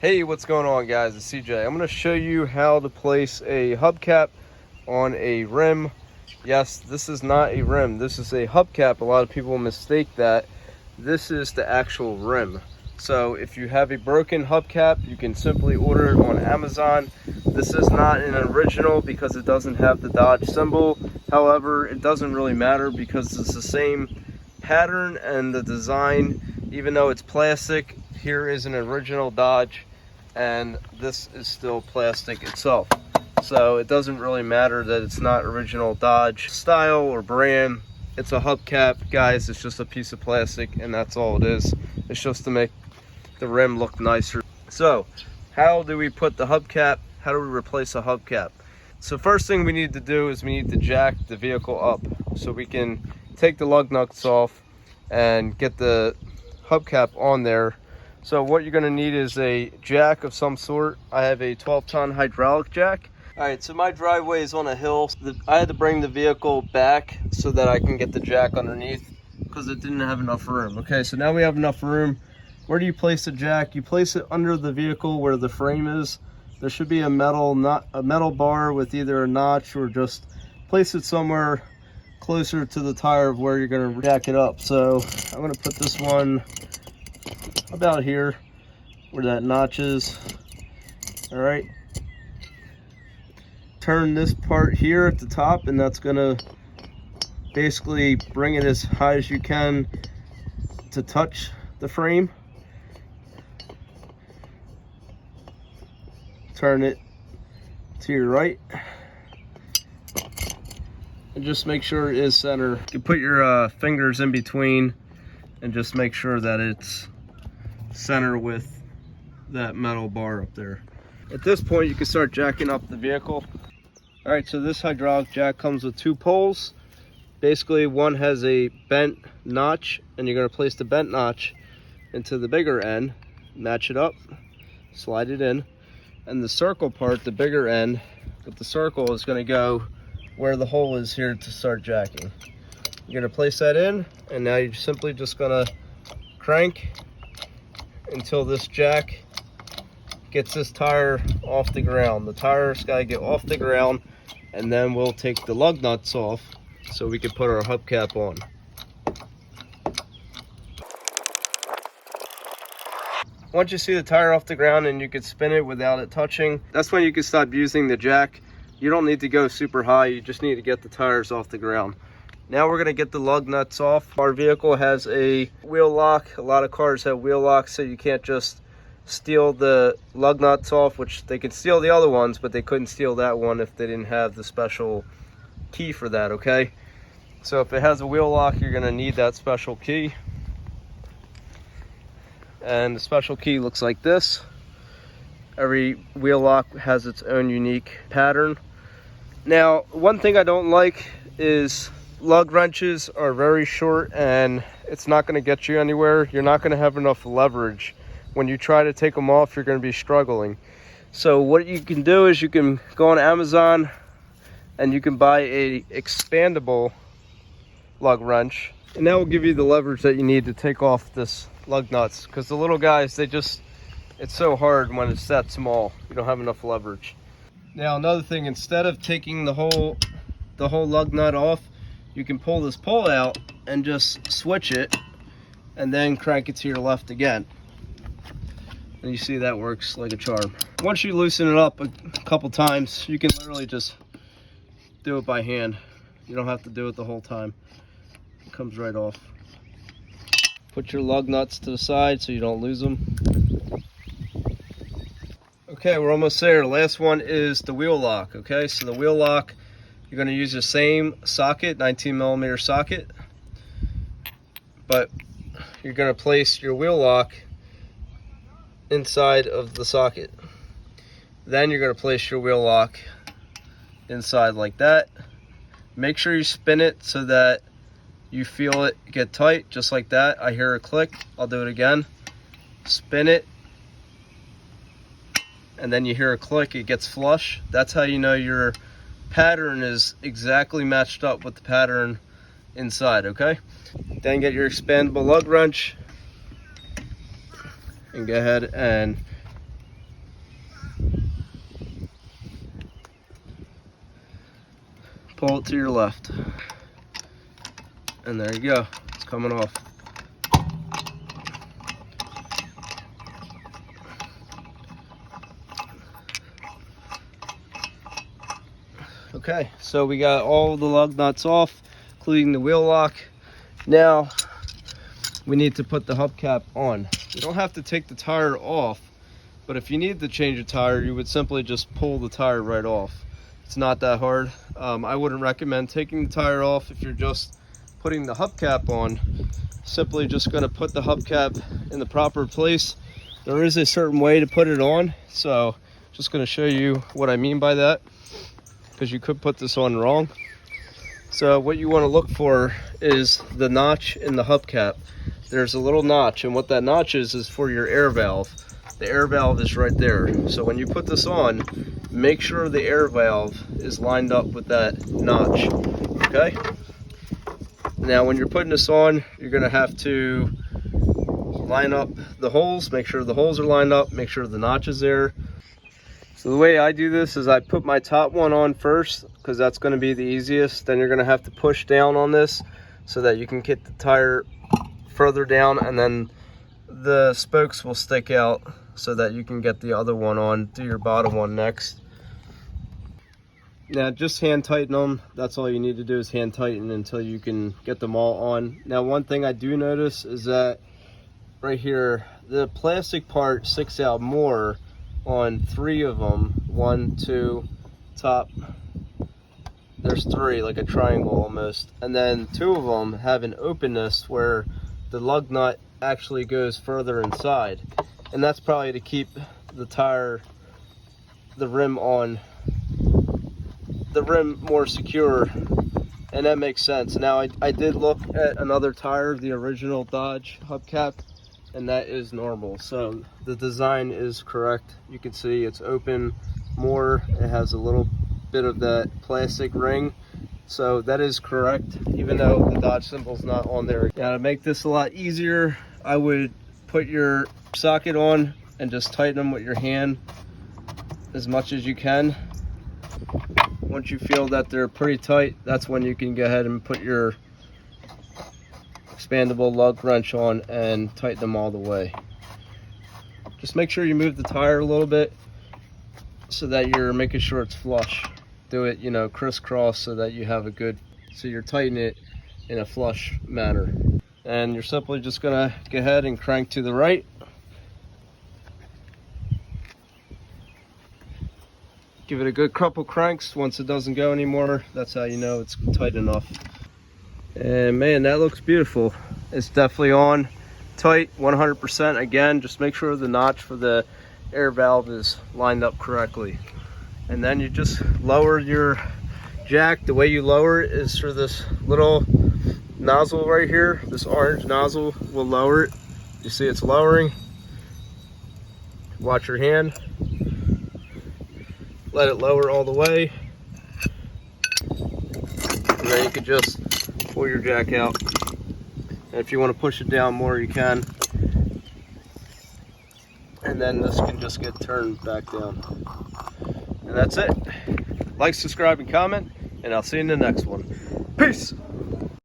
Hey, what's going on, guys? It's CJ. I'm going to show you how to place a hubcap on a rim. Yes, this is not a rim. This is a hubcap. A lot of people mistake that. This is the actual rim. So if you have a broken hubcap, you can simply order it on Amazon. This is not an original because it doesn't have the Dodge symbol. However, it doesn't really matter because it's the same pattern and the design. Even though it's plastic, here is an original Dodge, and this is still plastic itself. So it doesn't really matter that it's not original Dodge style or brand. It's a hubcap, guys. It's just a piece of plastic, and that's all it is. It's just to make the rim look nicer. So how do we put the hubcap? How do we replace a hubcap? So first thing we need to do is we need to jack the vehicle up so we can take the lug nuts off and get the hubcap on there. So what you're going to need is a jack of some sort. I have a 12-ton hydraulic jack. All right, so my driveway is on a hill. I had to bring the vehicle back so that I can get the jack underneath because it didn't have enough room. Okay, so now we have enough room. Where do you place the jack? You place it under the vehicle where the frame is. There should be a metal bar with either a notch, or just place it somewhere closer to the tire of where you're going to jack it up. So I'm going to put this one about here where that notch is. All right, turn this part here at the top, and that's gonna basically bring it as high as you can to touch the frame. Turn it to your right and just make sure it is center. You can put your fingers in between and just make sure that it's center with that metal bar up there. At this point, you can start jacking up the vehicle. All right, so this hydraulic jack comes with two poles. Basically, one has a bent notch, and you're going to place the bent notch into the bigger end, match it up, slide it in, and the circle part, the bigger end with the circle, is going to go where the hole is here to start jacking. You're going to place that in, and now you're simply just going to crank until this jack gets this tire off the ground. The tire's got to get off the ground, and then we'll take the lug nuts off so we can put our hubcap on. Once you see the tire off the ground and you can spin it without it touching, that's when you can stop using the jack. You don't need to go super high, you just need to get the tires off the ground. Now we're going to get the lug nuts off. Our vehicle has a wheel lock. A lot of cars have wheel locks, so you can't just steal the lug nuts off, which they could steal the other ones, but they couldn't steal that one if they didn't have the special key for that, okay? So if it has a wheel lock, you're going to need that special key. And the special key looks like this. Every wheel lock has its own unique pattern. Now, one thing I don't like is lug wrenches are very short, and it's not going to get you anywhere. You're not going to have enough leverage. When you try to take them off, you're going to be struggling. So what you can do is you can go on Amazon and you can buy a expandable lug wrench, and that will give you the leverage that you need to take off this lug nuts, because the little guys, it's so hard when it's that small. You don't have enough leverage. Now another thing, instead of taking the whole lug nut off, you can pull this pole out and just switch it and then crank it to your left again. And you see that works like a charm. Once you loosen it up a couple times, you can literally just do it by hand. You don't have to do it the whole time. It comes right off. Put your lug nuts to the side so you don't lose them. Okay, we're almost there. The last one is the wheel lock. Okay, so the wheel lock, you're going to use the same socket, 19mm socket, but you're going to place your wheel lock inside of the socket. Then you're going to place your wheel lock inside like that. Make sure you spin it so that you feel it get tight, just like that. I hear a click. I'll do it again. Spin it, and then you hear a click. It gets flush. That's how you know your pattern is exactly matched up with the pattern inside, okay? Then get your expandable lug wrench and go ahead and pull it to your left. And there you go, it's coming off. Okay, so we got all the lug nuts off, including the wheel lock. Now we need to put the hubcap on. You don't have to take the tire off, but if you need to change a tire, you would simply just pull the tire right off. It's not that hard. I wouldn't recommend taking the tire off if you're just putting the hubcap on. Simply just going to put the hubcap in the proper place. There is a certain way to put it on, so just going to show you what I mean by that, because you could put this on wrong. So what you want to look for is the notch in the hubcap. There's a little notch, and what that notch is for your air valve. The air valve is right there. So when you put this on, make sure the air valve is lined up with that notch, okay? Now when you're putting this on, you're gonna have to line up the holes, make sure the holes are lined up, make sure the notch is there. So the way I do this is I put my top one on first, because that's going to be the easiest. Then you're going to have to push down on this so that you can get the tire further down, and then the spokes will stick out so that you can get the other one on. Do your bottom one next. Now just hand tighten them. That's all you need to do, is hand tighten until you can get them all on. Now one thing I do notice is that right here, the plastic part sticks out more on 3 of them. 1, 2, top, there's 3, like a triangle almost, and then 2 of them have an openness where the lug nut actually goes further inside, and that's probably to keep the tire, the rim more secure, and that makes sense. Now I did look at another tire, the original Dodge hubcap, and that is normal. So the design is correct. You can see it's open more. It has a little bit of that plastic ring. So that is correct, even though the Dodge symbol's not on there. Now to make this a lot easier, I would put your socket on and just tighten them with your hand as much as you can. Once you feel that they're pretty tight, that's when you can go ahead and put your expandable lug wrench on and tighten them all the way. Just make sure you move the tire a little bit so that you're making sure it's flush. Do it, you know, crisscross so that you have a good, so you're tightening it in a flush manner. And you're simply just gonna go ahead and crank to the right. Give it a good couple cranks. Once it doesn't go anymore, that's how you know it's tight enough. And man, that looks beautiful. It's definitely on tight, 100%. Again, just make sure the notch for the air valve is lined up correctly. And then you just lower your jack. The way you lower it is through this little nozzle right here. This orange nozzle will lower it. You see it's lowering. Watch your hand. Let it lower all the way. And then you can just pull your jack out, and if you want to push it down more, you can, and then this can just get turned back down, and that's it. Like, subscribe, and comment, and I'll see you in the next one. Peace.